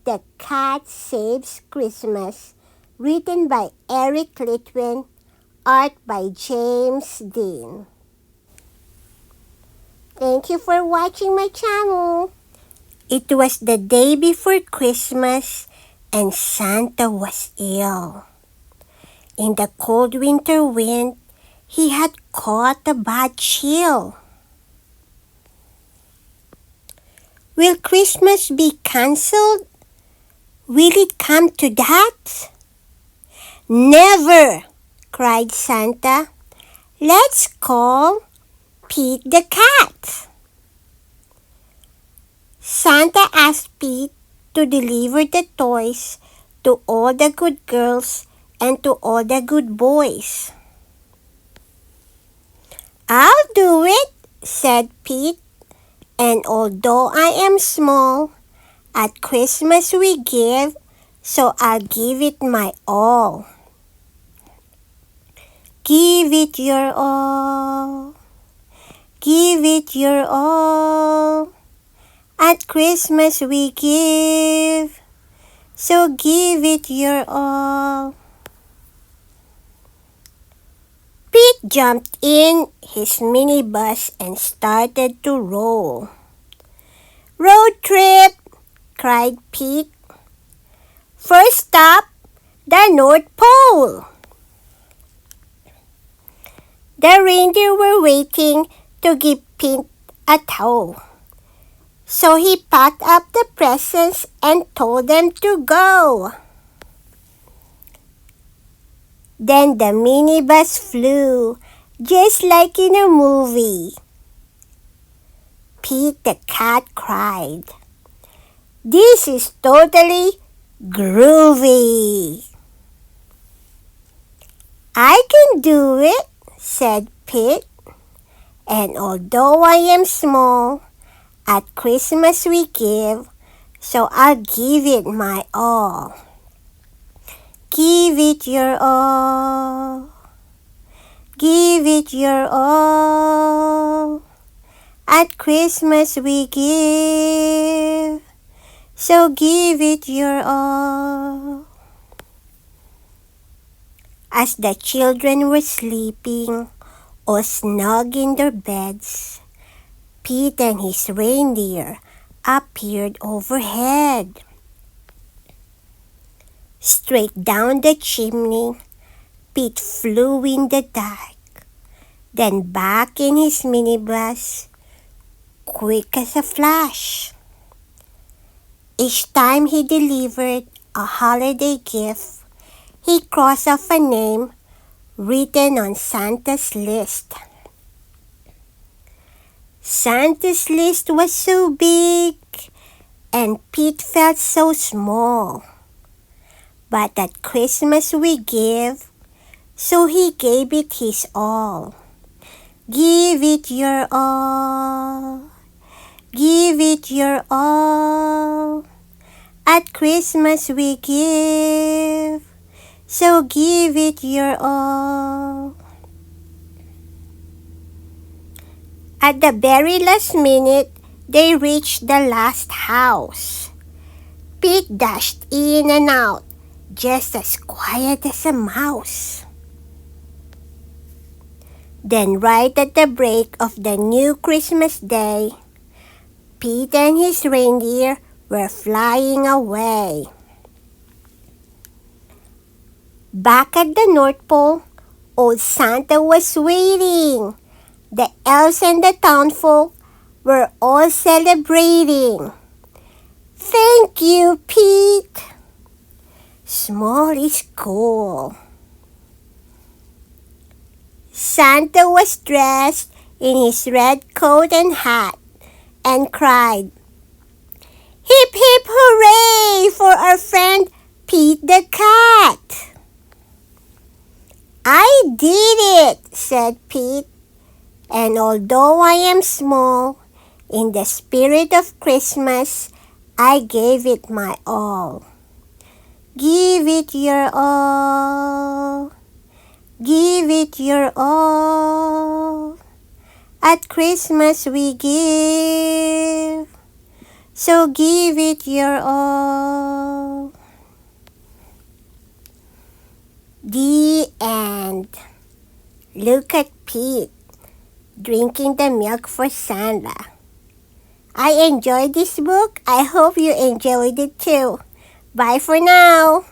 The Cat Saves Christmas, written by Litwin, art by James Dean. Thank you for watching my channel. It was the day before Christmas and Santa was ill. In the cold winter wind, he had caught a bad chill. Will Christmas be cancelled? Will it come to that? Never, cried Santa. Let's call Pete the cat. Santa asked Pete to deliver the toys to all the good girls and to all the good boys. I'll do it, said Pete, and although I am small, at Christmas we give, so I'll give it my all. Give it your all. Give it your all. At Christmas we give, so give it your all. Pete jumped in his minibus and started to roll. Road trip, cried Pete. First stop, the North Pole. The reindeer were waiting to give Pete a tow. So he packed up the presents and told them to go. Then the minibus flew, just like in a movie. Pete the cat cried, "This is totally groovy." I can do it, said Pete. And although I am small, at Christmas we give, so I'll give it my all. Give it your all. Give it your all. At Christmas we give, so give it your all. As the children were sleeping, all snug in their beds, Pete and his reindeer appeared overhead. Straight down the chimney, Pete flew in the dark, then back in his minibus, quick as a flash. Each time he delivered a holiday gift, he crossed off a name written on Santa's list. Santa's list was so big, and Pete felt so small. But at Christmas we give, so he gave it his all. Give it your all. Give it your all. At Christmas we give, so give it your all. At the very last minute, they reached the last house. Pete dashed in and out, just as quiet as a mouse. Then right at the break of the new Christmas day, Pete and his reindeer were flying away. Back at the North Pole, old Santa was waiting. The elves and the townfolk were all celebrating. Thank you, Pete. Small is cool. Santa was dressed in his red coat and hat and cried, "Hip hip hooray for our friend Pete the cat." I did it, said Pete. And although I am small, in the spirit of Christmas, I gave it my all. Give it your all. Give it your all. At Christmas we give, So give it your all. The end. Look at Pete drinking the milk for Santa. I enjoyed this book. I hope you enjoyed it too. Bye for now.